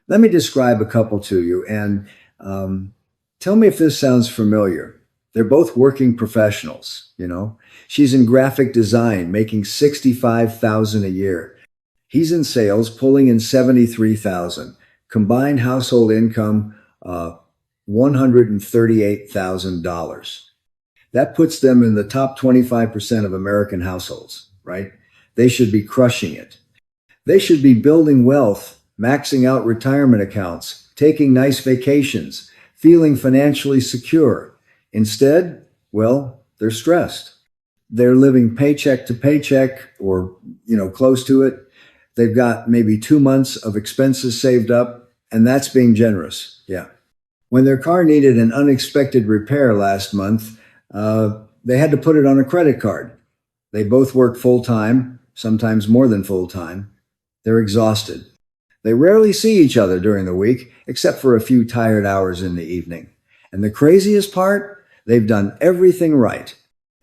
Let me describe a couple to you and tell me if this sounds familiar. They're both working professionals, you know. She's in graphic design, making 65,000 a year. He's in sales, pulling in 73,000. Combined household income, $138,000. That puts them in the top 25% of American households, right? They should be crushing it. They should be building wealth, maxing out retirement accounts, taking nice vacations, feeling financially secure. Instead, well, they're stressed. They're living paycheck to paycheck or, close to it. They've got maybe 2 months of expenses saved up, and that's being generous. Yeah. When their car needed an unexpected repair last month, they had to put it on a credit card. They both work full time, sometimes more than full time. They're exhausted. They rarely see each other during the week, except for a few tired hours in the evening. And the craziest part, they've done everything right.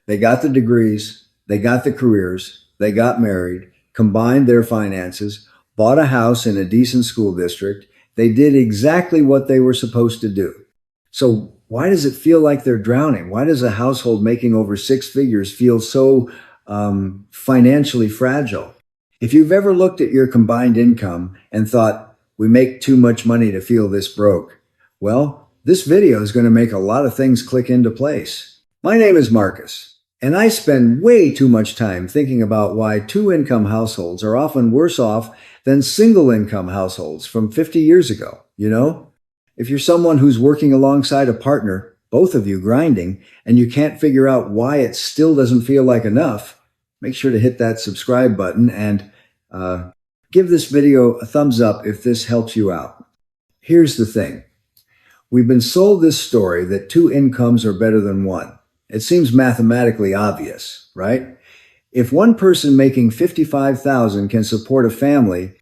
They got the degrees, they got the careers, they got married, combined their finances, bought a house in a decent school district. They did exactly what they were supposed to do. So why does it feel like they're drowning? Why does a household making over six figures feel so financially fragile? If you've ever looked at your combined income and thought, we make too much money to feel this broke, well, this video is going to make a lot of things click into place. My name is Marcus, and I spend way too much time thinking about why two-income households are often worse off than single-income households from 50 years ago, you know? If you're someone who's working alongside a partner, both of you grinding, and you can't figure out why it still doesn't feel like enough, make sure to hit that subscribe button and give this video a thumbs up if this helps you out. Here's the thing. We've been sold this story that two incomes are better than one. It seems mathematically obvious, right? If one person making 55,000 can support a family,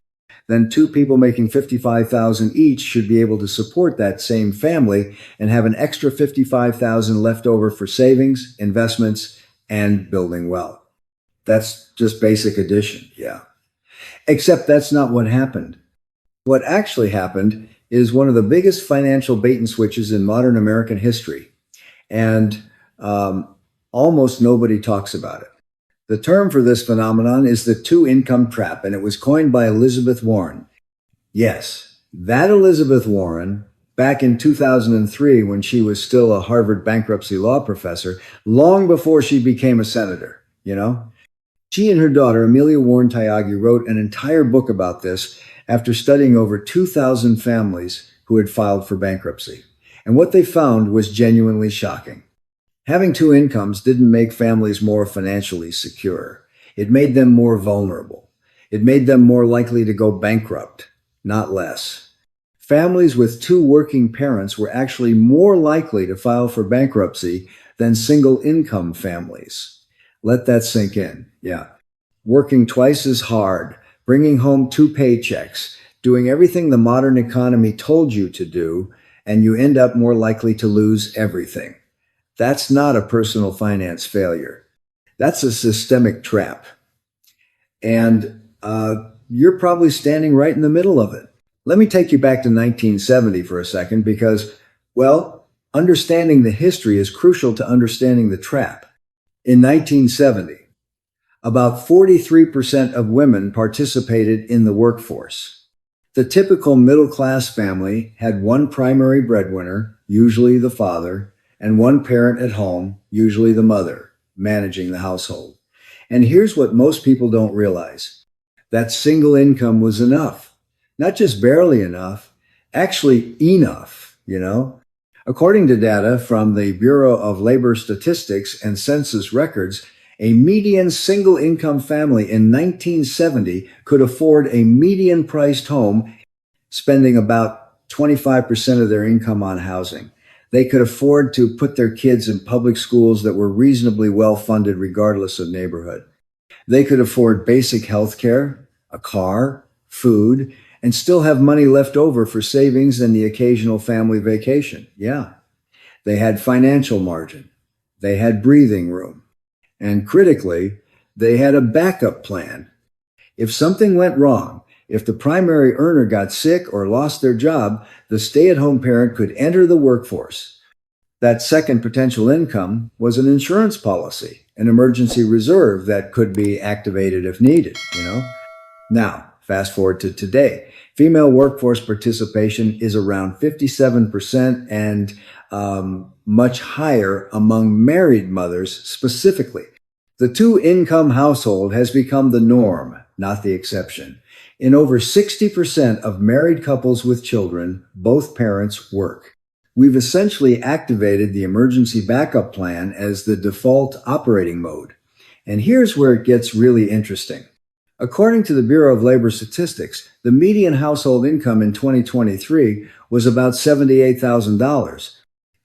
then two people making 55,000 each should be able to support that same family and have an extra 55,000 left over for savings, investments, and building wealth. That's just basic addition, yeah. Except that's not what happened. What actually happened is one of the biggest financial bait and switches in modern American history. And almost nobody talks about it. The term for this phenomenon is the two-income trap, and it was coined by Elizabeth Warren. Yes, that Elizabeth Warren, back in 2003 when she was still a Harvard bankruptcy law professor, long before she became a senator, you know? She and her daughter, Amelia Warren Tyagi, wrote an entire book about this after studying over 2,000 families who had filed for bankruptcy. And what they found was genuinely shocking. Having two incomes didn't make families more financially secure. It made them more vulnerable. It made them more likely to go bankrupt, not less. Families with two working parents were actually more likely to file for bankruptcy than single-income families. Let that sink in. Yeah. Working twice as hard, bringing home two paychecks, doing everything the modern economy told you to do, and you end up more likely to lose everything. That's not a personal finance failure. That's a systemic trap. And you're probably standing right in the middle of it. Let me take you back to 1970 for a second because, well, understanding the history is crucial to understanding the trap. In 1970, about 43% of women participated in the workforce. The typical middle-class family had one primary breadwinner, usually the father, and one parent at home, usually the mother, managing the household. And here's what most people don't realize. That single income was enough. Not just barely enough, actually enough, you know? According to data from the Bureau of Labor Statistics and Census Records, a median single-income family in 1970 could afford a median-priced home, spending about 25% of their income on housing. They could afford to put their kids in public schools that were reasonably well-funded regardless of neighborhood. They could afford basic health care, a car, food, and still have money left over for savings and the occasional family vacation. Yeah. They had financial margin. They had breathing room. And critically, they had a backup plan. If something went wrong, If the primary earner got sick or lost their job, the stay-at-home parent could enter the workforce. That second potential income was an insurance policy, an emergency reserve that could be activated if needed. Now, fast forward to today. Female workforce participation is around 57% and much higher among married mothers specifically. The two-income household has become the norm, not the exception. In over 60% of married couples with children, both parents work. We've essentially activated the emergency backup plan as the default operating mode. And here's where it gets really interesting. According to the Bureau of Labor Statistics, the median household income in 2023 was about $78,000.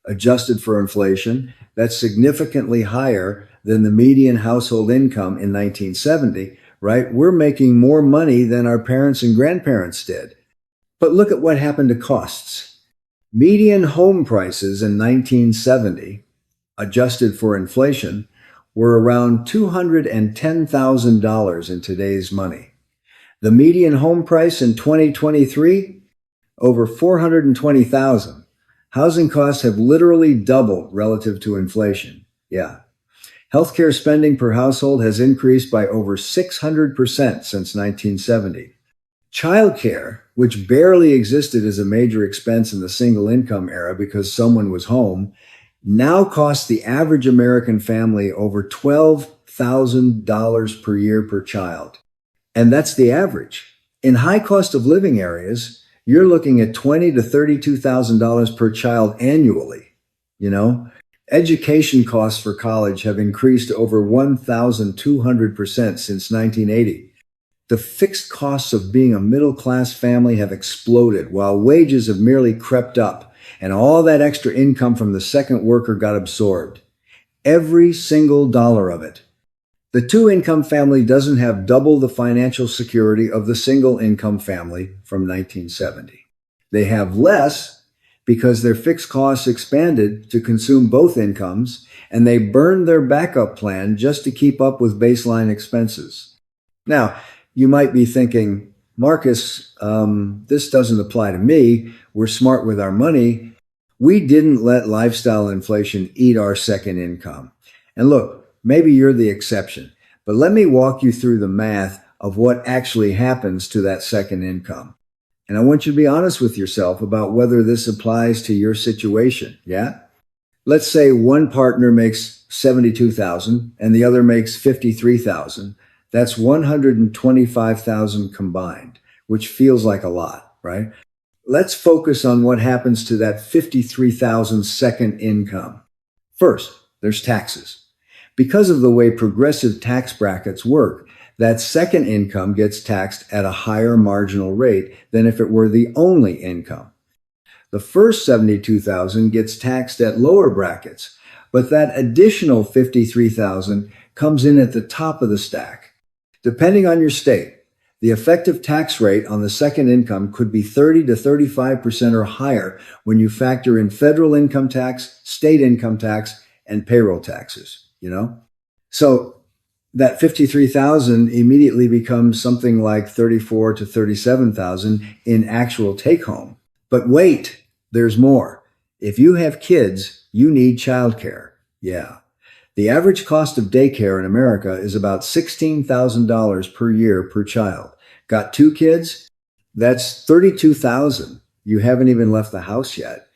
Adjusted for inflation, that's significantly higher than the median household income in 1970, right? We're making more money than our parents and grandparents did. But look at what happened to costs. Median home prices in 1970, adjusted for inflation, were around $210,000 in today's money. The median home price in 2023, over $420,000. Housing costs have literally doubled relative to inflation. Yeah. Healthcare spending per household has increased by over 600% since 1970. Childcare, which barely existed as a major expense in the single income era because someone was home, now costs the average American family over $12,000 per year per child. And that's the average. In high cost of living areas, you're looking at $20,000 to $32,000 per child annually. Education costs for college have increased over 1,200% since 1980. The fixed costs of being a middle-class family have exploded while wages have merely crept up, and all that extra income from the second worker got absorbed. Every single dollar of it. The two-income family doesn't have double the financial security of the single-income family from 1970. They have less because their fixed costs expanded to consume both incomes, and they burned their backup plan just to keep up with baseline expenses. Now, you might be thinking, Marcus, this doesn't apply to me. We're smart with our money. We didn't let lifestyle inflation eat our second income. And look, maybe you're the exception, but let me walk you through the math of what actually happens to that second income. And I want you to be honest with yourself about whether this applies to your situation, yeah? Let's say one partner makes $72,000 and the other makes $53,000. That's $125,000 combined, which feels like a lot, right? Let's focus on what happens to that $53,000 second income. First, there's taxes. Because of the way progressive tax brackets work, that second income gets taxed at a higher marginal rate than if it were the only income. The first $72,000 gets taxed at lower brackets, but that additional $53,000 comes in at the top of the stack. Depending on your state, the effective tax rate on the second income could be 30 to 35% or higher when you factor in federal income tax, state income tax, and payroll taxes. So that $53,000 immediately becomes something like $34,000 to $37,000 in actual take home. But wait, there's more. If you have kids, you need childcare. Yeah. The average cost of daycare in America is about $16,000 per year per child. Got two kids? That's $32,000. You haven't even left the house yet.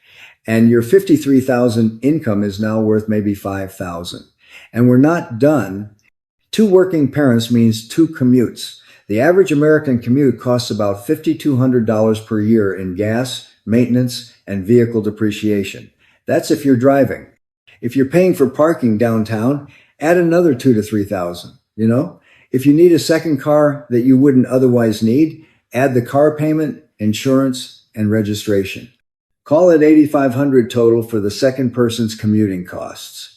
And your $53,000 income is now worth maybe $5,000. And we're not done. Two working parents means two commutes. The average American commute costs about $5,200 per year in gas, maintenance, and vehicle depreciation. That's if you're driving. If you're paying for parking downtown, add another $2,000 to $3,000. If you need a second car that you wouldn't otherwise need, add the car payment, insurance, and registration. Call it $8,500 total for the second person's commuting costs.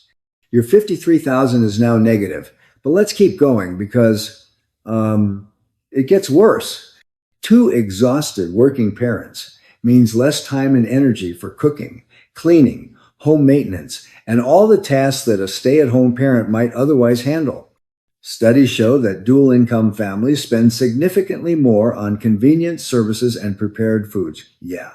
Your $53,000 is now negative. But let's keep going because it gets worse. Two exhausted working parents means less time and energy for cooking, cleaning, home maintenance, and all the tasks that a stay-at-home parent might otherwise handle. Studies show that dual income families spend significantly more on convenience services and prepared foods. Yeah.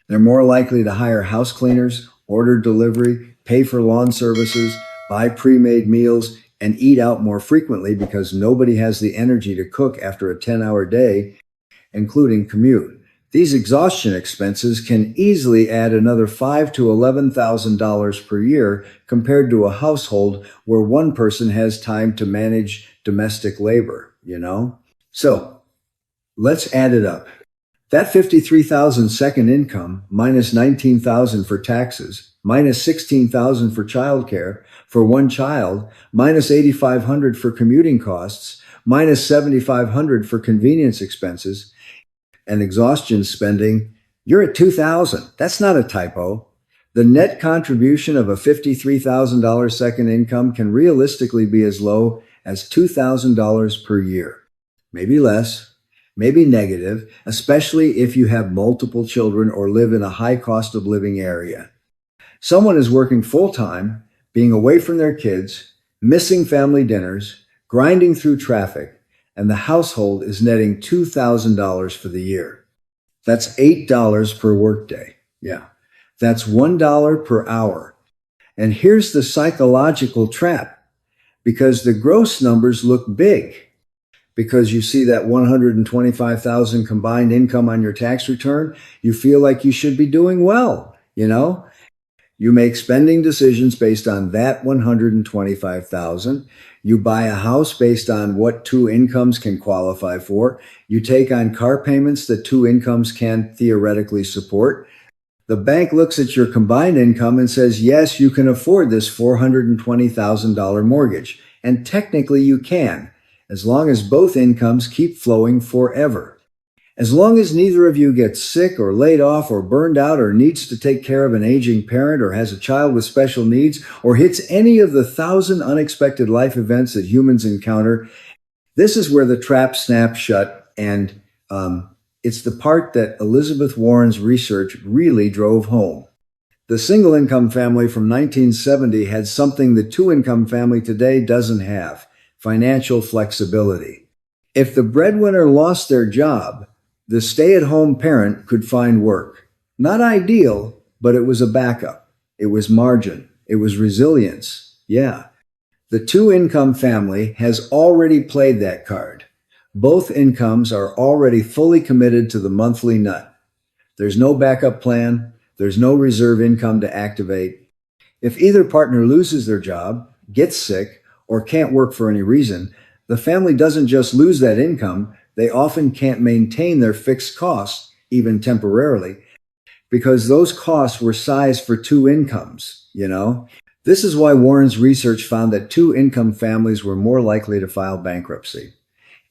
They're more likely to hire house cleaners, order delivery, pay for lawn services, buy pre-made meals, and eat out more frequently because nobody has the energy to cook after a 10-hour day, including commute. These exhaustion expenses can easily add another $5,000 to $11,000 per year compared to a household where one person has time to manage domestic labor. So let's add it up. That 53,000 second income minus 19,000 for taxes, minus 16,000 for childcare for one child, minus 8,500 for commuting costs, minus 7,500 for convenience expenses, and exhaustion spending, you're at 2,000. That's not a typo. The net contribution of a $53,000 second income can realistically be as low as $2,000 per year. Maybe less, maybe negative, especially if you have multiple children or live in a high cost of living area. Someone is working full-time, being away from their kids, missing family dinners, grinding through traffic, and the household is netting $2,000 for the year. That's $8 per workday. Yeah. That's $1 per hour. And here's the psychological trap. Because the gross numbers look big. Because you see that 125,000 combined income on your tax return, you feel like you should be doing well. You make spending decisions based on that 125,000. You buy a house based on what two incomes can qualify for. You take on car payments that two incomes can theoretically support. The bank looks at your combined income and says, yes, you can afford this $420,000 mortgage. And technically you can, as long as both incomes keep flowing forever. As long as neither of you gets sick or laid off or burned out or needs to take care of an aging parent or has a child with special needs or hits any of the 1,000 unexpected life events that humans encounter, this is where the trap snaps shut, and it's the part that Elizabeth Warren's research really drove home. The single-income family from 1970 had something the two-income family today doesn't have: financial flexibility. If the breadwinner lost their job, the stay-at-home parent could find work. Not ideal, but it was a backup. It was margin. It was resilience. Yeah. The two-income family has already played that card. Both incomes are already fully committed to the monthly nut. There's no backup plan. There's no reserve income to activate. If either partner loses their job, gets sick, or can't work for any reason, the family doesn't just lose that income, they often can't maintain their fixed costs, even temporarily, because those costs were sized for two incomes. This is why Warren's research found that two-income families were more likely to file bankruptcy.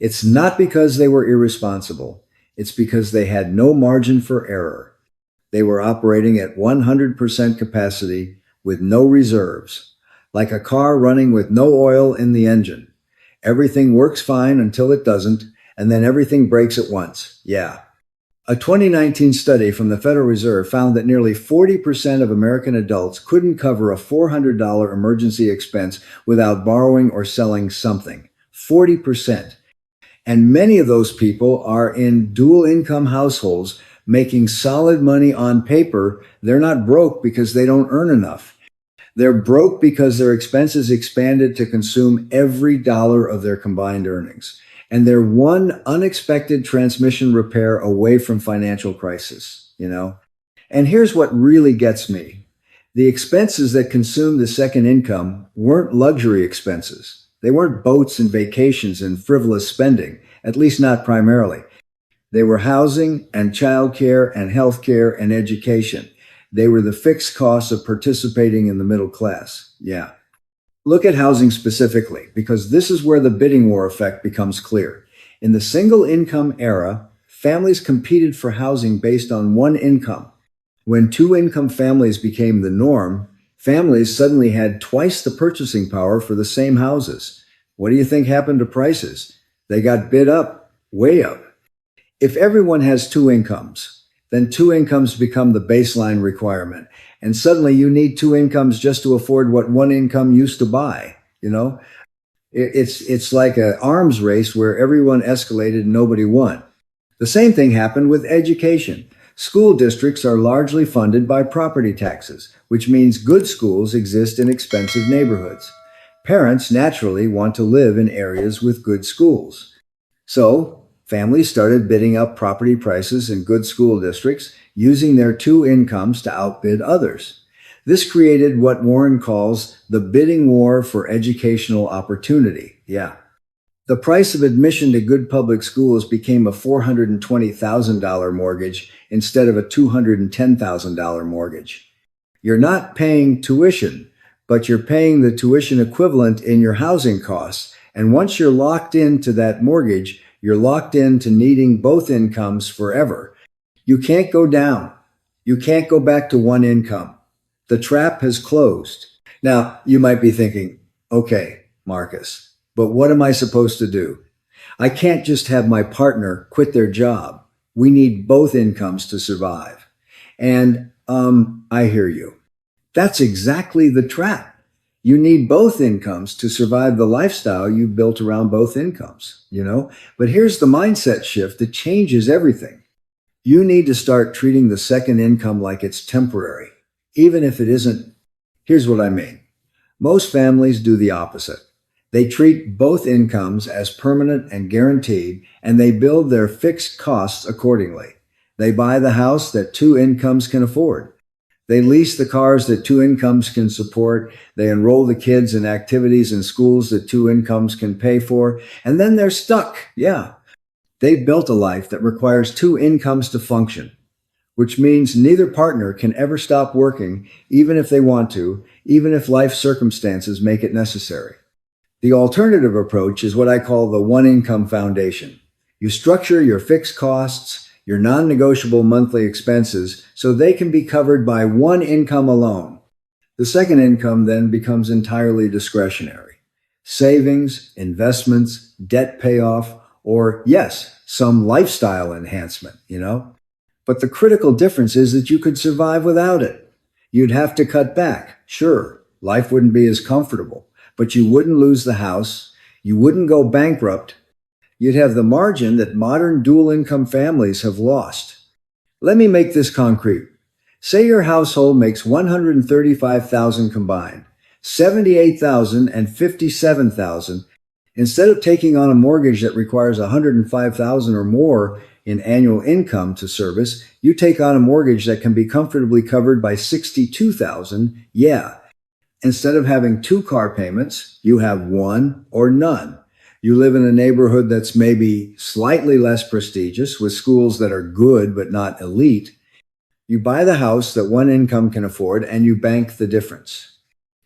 It's not because they were irresponsible. It's because they had no margin for error. They were operating at 100% capacity with no reserves, like a car running with no oil in the engine. Everything works fine until it doesn't, and then everything breaks at once. Yeah. A 2019 study from the Federal Reserve found that nearly 40% of American adults couldn't cover a $400 emergency expense without borrowing or selling something. 40%. And many of those people are in dual income households making solid money on paper. They're not broke because they don't earn enough. They're broke because their expenses expanded to consume every dollar of their combined earnings. And they're one unexpected transmission repair away from financial crisis. And here's what really gets me. The expenses that consumed the second income weren't luxury expenses. They weren't boats and vacations and frivolous spending, at least not primarily. They were housing and childcare and healthcare and education. They were the fixed costs of participating in the middle class. Yeah. Look at housing specifically, because this is where the bidding war effect becomes clear. In the single income era, families competed for housing based on one income. When two income families became the norm, families suddenly had twice the purchasing power for the same houses. What do you think happened to prices? They got bid up, way up. If everyone has two incomes, then two incomes become the baseline requirement. And suddenly you need two incomes just to afford what one income used to buy. It's like an arms race where everyone escalated and nobody won. The same thing happened with education. School districts are largely funded by property taxes, which means good schools exist in expensive neighborhoods. Parents naturally want to live in areas with good schools. So, families started bidding up property prices in good school districts, using their two incomes to outbid others. This created what Warren calls the bidding war for educational opportunity. Yeah. The price of admission to good public schools became a $420,000 mortgage instead of a $210,000 mortgage. You're not paying tuition, but you're paying the tuition equivalent in your housing costs. And once you're locked into that mortgage, you're locked into needing both incomes forever. You can't go down. You can't go back to one income. The trap has closed. Now, you might be thinking, okay, Marcus, but what am I supposed to do? I can't just have my partner quit their job. We need both incomes to survive. And, I hear you. That's exactly the trap. You need both incomes to survive the lifestyle you've built around both incomes, you know? But here's the mindset shift that changes everything. You need to start treating the second income like it's temporary, even if it isn't. Here's what I mean. Most families do the opposite. They treat both incomes as permanent and guaranteed, and they build their fixed costs accordingly. They buy the house that two incomes can afford. They lease the cars that two incomes can support. They enroll the kids in activities and schools that two incomes can pay for. And then they're stuck. Yeah. They've built a life that requires two incomes to function, which means neither partner can ever stop working, even if they want to, even if life circumstances make it necessary. The alternative approach is what I call the one income foundation. You structure your fixed costs, your non-negotiable monthly expenses, so they can be covered by one income alone. The second income then becomes entirely discretionary. Savings, investments, debt payoff, or yes, some lifestyle enhancement, But the critical difference is that you could survive without it. You'd have to cut back. Sure, life wouldn't be as comfortable, but you wouldn't lose the house. You wouldn't go bankrupt. You'd have the margin that modern dual income families have lost. Let me make this concrete. Say your household makes $135,000 combined, $78,000 and $57,000. Instead of taking on a mortgage that requires $105,000 or more in annual income to service, you take on a mortgage that can be comfortably covered by $62,000. Yeah. Instead of having two car payments, you have one or none. You live in a neighborhood that's maybe slightly less prestigious, with schools that are good but not elite. You buy the house that one income can afford, and you bank the difference.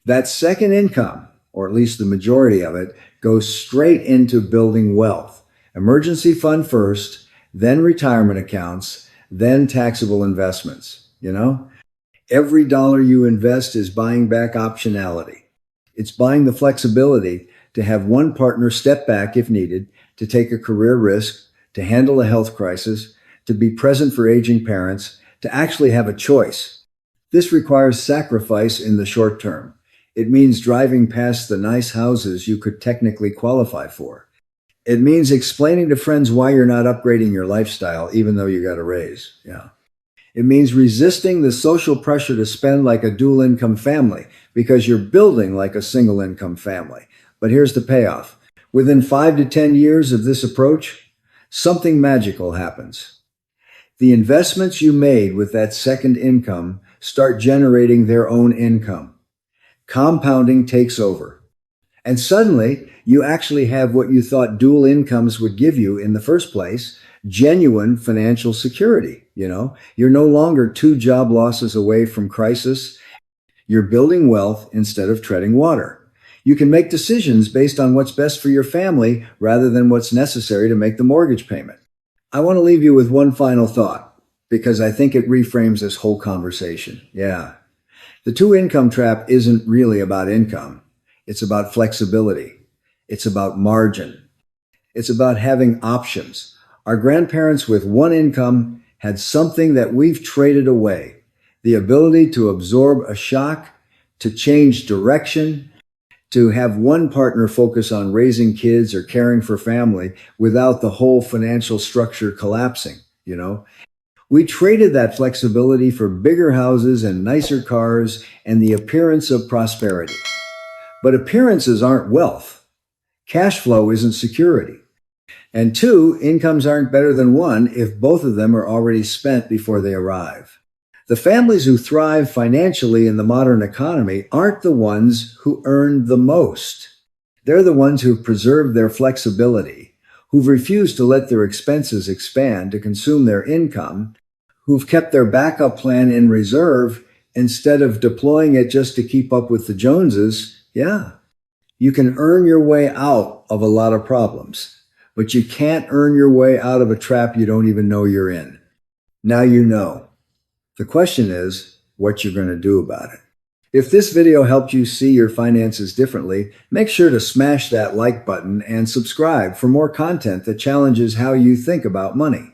That second income, or at least the majority of it, goes straight into building wealth. Emergency fund first, then retirement accounts, then taxable investments. Every dollar you invest is buying back optionality. It's buying the flexibility to have one partner step back if needed, to take a career risk, to handle a health crisis, to be present for aging parents, to actually have a choice. This requires sacrifice in the short term. It means driving past the nice houses you could technically qualify for. It means explaining to friends why you're not upgrading your lifestyle, even though you got a raise. Yeah. It means resisting the social pressure to spend like a dual income family because you're building like a single income family. But here's the payoff. Within 5 to 10 years of this approach, something magical happens. The investments you made with that second income start generating their own income. Compounding takes over. And suddenly, you actually have what you thought dual incomes would give you in the first place, genuine financial security. You're no longer two job losses away from crisis. You're building wealth instead of treading water. You can make decisions based on what's best for your family rather than what's necessary to make the mortgage payment. I want to leave you with one final thought, because I think it reframes this whole conversation. Yeah. The two income trap isn't really about income. It's about flexibility. It's about margin. It's about having options. Our grandparents with one income had something that we've traded away: the ability to absorb a shock, to change direction, to have one partner focus on raising kids or caring for family without the whole financial structure collapsing, you know? We traded that flexibility for bigger houses and nicer cars and the appearance of prosperity. But appearances aren't wealth. Cash flow isn't security. And two, incomes aren't better than one if both of them are already spent before they arrive. The families who thrive financially in the modern economy aren't the ones who earn the most. They're the ones who've preserved their flexibility, who've refused to let their expenses expand to consume their income, who've kept their backup plan in reserve instead of deploying it just to keep up with the Joneses. Yeah, you can earn your way out of a lot of problems, but you can't earn your way out of a trap you don't even know you're in. Now you know. The question is what you're going to do about it. If this video helped you see your finances differently, make sure to smash that like button and subscribe for more content that challenges how you think about money.